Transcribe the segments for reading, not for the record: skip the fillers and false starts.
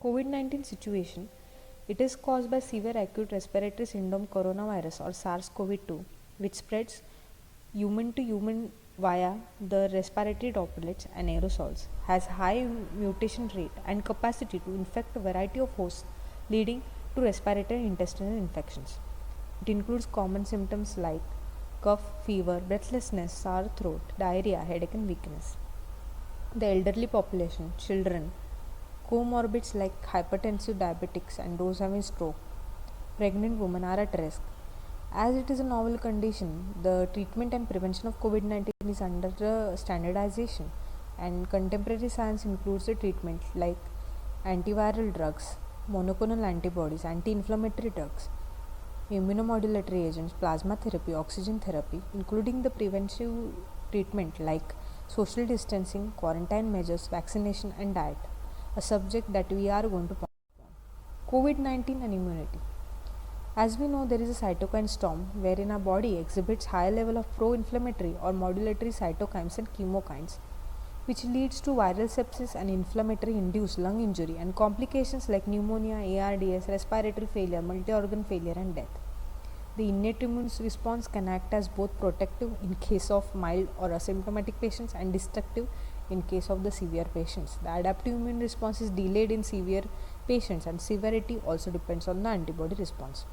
COVID-19 situation, it is caused by severe acute respiratory syndrome coronavirus or SARS-CoV-2, which spreads human to human via the respiratory droplets and aerosols, has high mutation rate and capacity to infect a variety of hosts, leading to respiratory and intestinal infections. It includes common symptoms like cough, fever, breathlessness, sore throat, diarrhea, headache and weakness. The elderly population, children, comorbids like hypertensive diabetics and those having stroke, pregnant women are at risk. As it is a novel condition, the treatment and prevention of COVID-19 is under the standardization, and contemporary science includes the treatment like antiviral drugs, monoclonal antibodies, anti-inflammatory drugs, immunomodulatory agents, plasma therapy, oxygen therapy, including the preventive treatment like social distancing, quarantine measures, vaccination and diet, a subject that we are going to talk about. COVID-19 and immunity. As we know, there is a cytokine storm wherein our body exhibits high level of pro-inflammatory or modulatory cytokines and chemokines, which leads to viral sepsis and inflammatory induced lung injury and complications like pneumonia, ARDS, respiratory failure, multi-organ failure and death. The innate immune response can act as both protective in case of mild or asymptomatic patients and destructive in case of the severe patients. The adaptive immune response is delayed in severe patients, and severity also depends on the antibody response.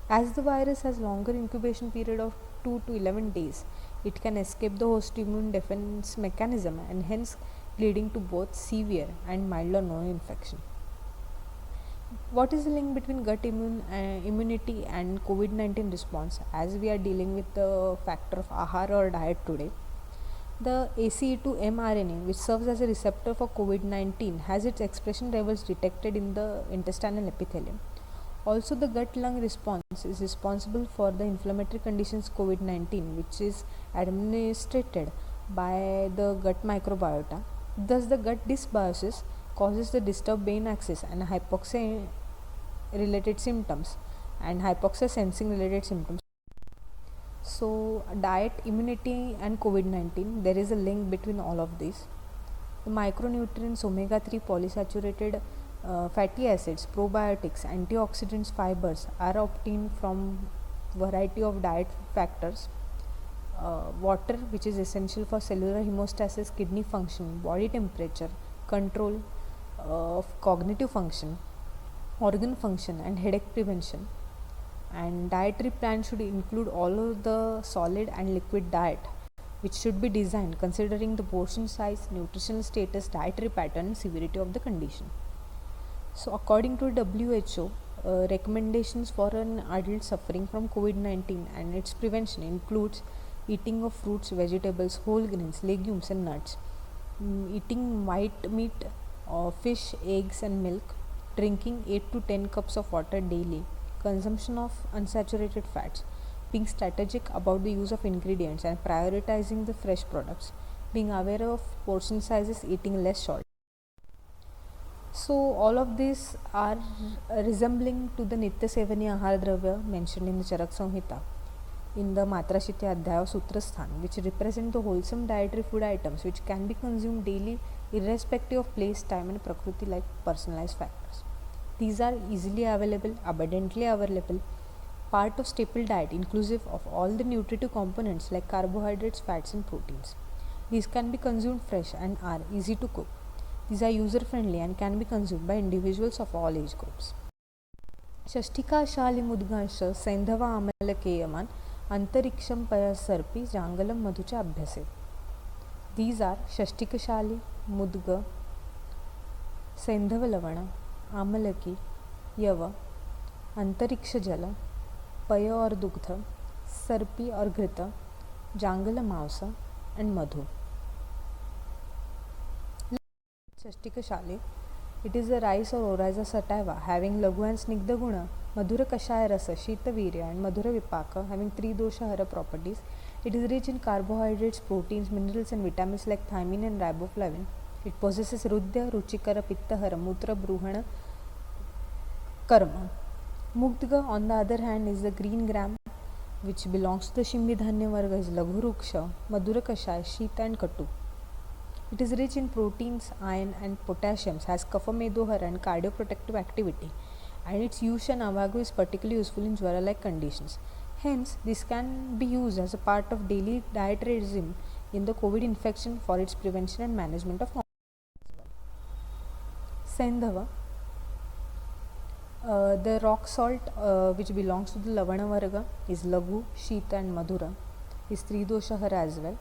As the virus has longer incubation period of 2 to 11 days, it can escape the host immune defense mechanism and hence leading to both severe and mild or no infection. What is the link between gut immunity and COVID-19 response? As we are dealing with the factor of ahara or diet today, the ACE2 mRNA, which serves as a receptor for COVID-19, has its expression levels detected in the intestinal epithelium. Also, the gut-lung response is responsible for the inflammatory conditions COVID-19, which is administered by the gut microbiota. Thus, the gut dysbiosis causes the disturbed brain axis and hypoxia related symptoms and hypoxia sensing related symptoms. So, diet, immunity and COVID-19, there is a link between all of these. The micronutrients, omega-3 polysaturated fatty acids, probiotics, antioxidants, fibers are obtained from variety of diet factors. Water, which is essential for cellular hemostasis, kidney function, body temperature, control of cognitive function, organ function and headache prevention. And dietary plan should include all of the solid and liquid diet, which should be designed considering the portion size, nutritional status, dietary pattern and severity of the condition. So according to WHO, recommendations for an adult suffering from COVID-19 and its prevention includes eating of fruits, vegetables, whole grains, legumes and nuts, eating white meat, fish, eggs and milk, drinking 8 to 10 cups of water daily, consumption of unsaturated fats, being strategic about the use of ingredients and prioritizing the fresh products, being aware of portion sizes, eating less salt. So all of these are resembling to the Nitya Sevaniya Aahara Dravya mentioned in the Charak Samhita in the Matrashiti Adhyaya Sutrasthan, which represent the wholesome dietary food items which can be consumed daily irrespective of place, time and prakriti like personalized factors. These are easily available, abundantly available, part of staple diet inclusive of all the nutritive components like carbohydrates, fats and proteins. These can be consumed fresh and are easy to cook. These are user friendly and can be consumed by individuals of all age groups. षष्ठिका शाली मुद्गांश सैंधव आमलकेयमान अंतरिक्षम पयसर्पी जांगलम मधुचा अभ्यसे. These are षष्ठिकशाली, मुद्ग, सैंधव लवण, आमलकी, यव, अंतरिक्ष जल, पय और दुग्ध, सर्पी और घृत, जांगल मांस and Madhu. Shashtikashali, it is a rice or oryza sativa having laghu and snigdha guna, madhura kashaya rasa, shita virya and madhura vipaka having 3 dosha hara properties. It is rich in carbohydrates, proteins, minerals and vitamins like thiamine and riboflavin. It possesses rudya, ruchikara, pitta hara, mutra, bruhana, karma. Mugdga on the other hand is the green gram which belongs to the Shimbi Dhanya Varga is Laghu Ruksha, Madhura Kashaya, Shita and Katu, It is rich in proteins, iron and potassium, has kapha-medohara and cardioprotective activity, and its use in Avago is particularly useful in Jwara-like conditions. Hence, this can be used as a part of daily dietary regime in the COVID infection for its prevention and management of Saindhava. The rock salt, which belongs to the Lavana Varga, is Lagu, Shita and Madhura, is 3 doshahara as well.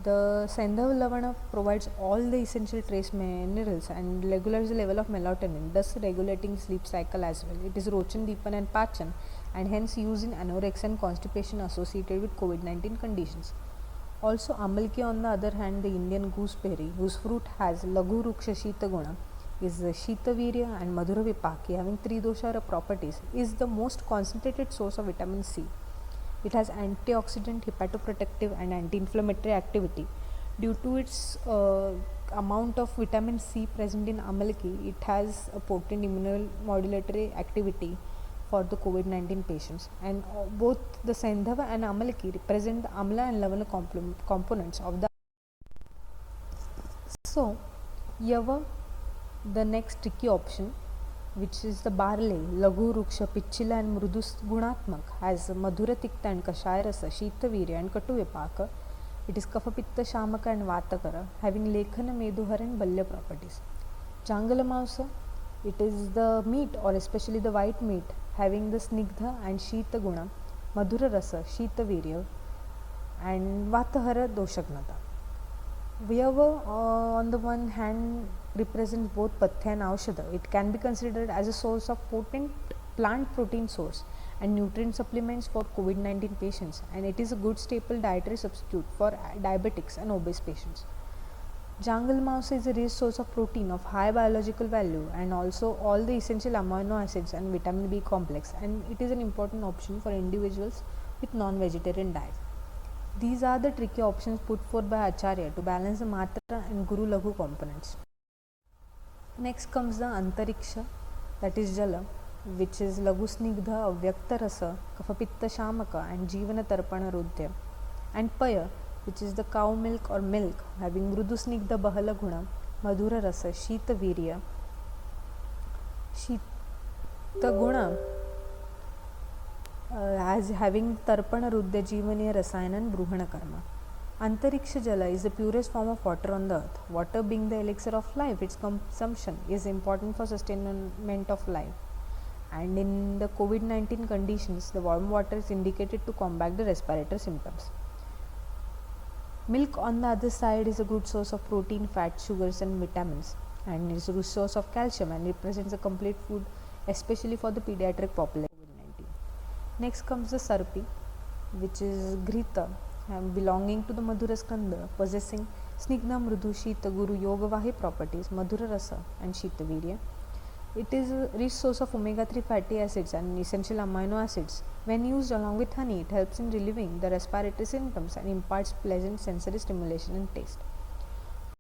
The Saindhava Lavana provides all the essential trace minerals and regulates the level of melatonin, thus regulating sleep cycle as well. It is Rochan, Deepan and Pachan, and hence used in anorexia and constipation associated with COVID-19 conditions. Also, Amalki, on the other hand, the Indian gooseberry, whose fruit has Lagu Ruksha Shita Guna, is Shitavirya and Madhura Vipaki, having 3 doshara properties, is the most concentrated source of vitamin C. It has antioxidant, hepatoprotective and anti-inflammatory activity. Due to its amount of vitamin C present in Amalki, it has a potent immunomodulatory activity for the COVID-19 patients. And both the Saindhava and Amalki represent the Amla and Lavana components of the. So, Yava, the next tricky option, which is the barley, Lagu Ruksha, Pichila and Mrudus Gunatmak, has Madhura Tikta and Kashaya Rasa, Shita Virya and Katu Vipaka. It is Kapha Pitta Shamaka and Vatakara, having Lekhana, Meduhara and Balya properties. Jangala Mausa, it is the meat or especially the white meat, having the Snigdha and Shita Guna, Madhura Rasa, Shita Virya and Vatahara Doshagnata. Vyava, on the one hand, represents both Pathya and Aushadha. It can be considered as a source of potent plant protein source and nutrient supplements for COVID-19 patients, and it is a good staple dietary substitute for diabetics and obese patients. Jangal mouse is a rich source of protein of high biological value and also all the essential amino acids and vitamin B complex, and it is an important option for individuals with non-vegetarian diet. These are the tricky options put forth by Acharya to balance the Matra and Guru Laghu components. Next comes the Antariksha, that is Jala, which is Laghu Snigdha, Avyakta Rasa, Kafapitta Shamaka and Jivana Tarpana Rudhya, and Paya, which is the cow milk or milk, having Mrudu Snigdha Bahala Guna, Madhura Rasa, Shita Virya, Shita Guna, as having Tarpana Rudhya Jivaniya Rasayana and Bruhana Karma. Antariksha Jala is the purest form of water on the earth. Water being the elixir of life, its consumption is important for sustainment of life. And in the COVID-19 conditions, the warm water is indicated to combat the respiratory symptoms. Milk, on the other side, is a good source of protein, fat, sugars and vitamins, and is a good source of calcium and represents a complete food, especially for the pediatric population. Next comes the Sarpi, which is Grita, belonging to the Madhura Skandha, possessing Snigdha, Mrudu, Shita, Guru, Yogavahi properties, Madhura Rasa and Shita Virya. It is a rich source of omega-3 fatty acids and essential amino acids. When used along with honey, it helps in relieving the respiratory symptoms and imparts pleasant sensory stimulation and taste.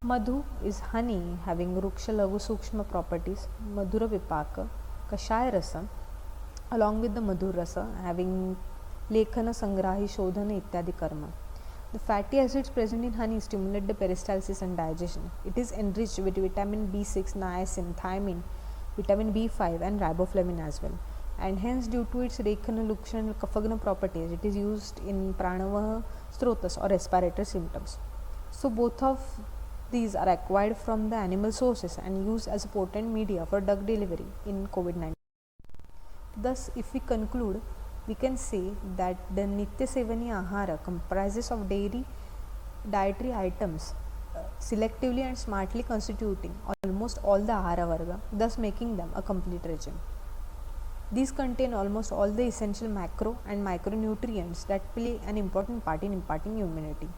Madhu is honey, having Ruksha Laghu Sukshma properties, Madhura Vipaka, Kashaya Rasa, along with the Madhur Rasa, having Lekhana, Sangrahi, Shodhana, Ityadi Karma. The fatty acids present in honey stimulate the peristalsis and digestion. It is enriched with vitamin B6, niacin, thiamine, vitamin B5 and riboflavin as well. And hence, due to its Rekhana, Luksha and Kafagna properties, it is used in Pranavaha Strotas or respiratory symptoms. So, both of these are acquired from the animal sources and used as a potent media for drug delivery in COVID-19. Thus, if we conclude, we can say that the Nitya Sevaniya Aahara comprises of dietary items selectively and smartly constituting almost all the Ahara Varga, thus making them a complete regime. These contain almost all the essential macro and micronutrients that play an important part in imparting immunity.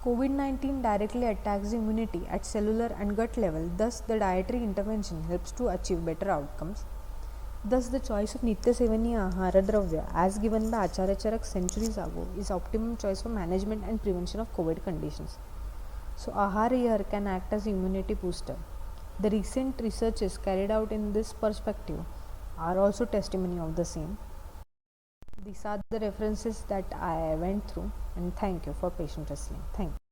COVID-19 directly attacks the immunity at cellular and gut level, thus the dietary intervention helps to achieve better outcomes. Thus, the choice of Nitya Sevaniya Aahara Dravya, as given by Acharya Charak centuries ago, is optimum choice for management and prevention of COVID conditions. So, Ahara here can act as immunity booster. The recent researches carried out in this perspective are also testimony of the same. These are the references that I went through, and thank you for patient listening. Thank you.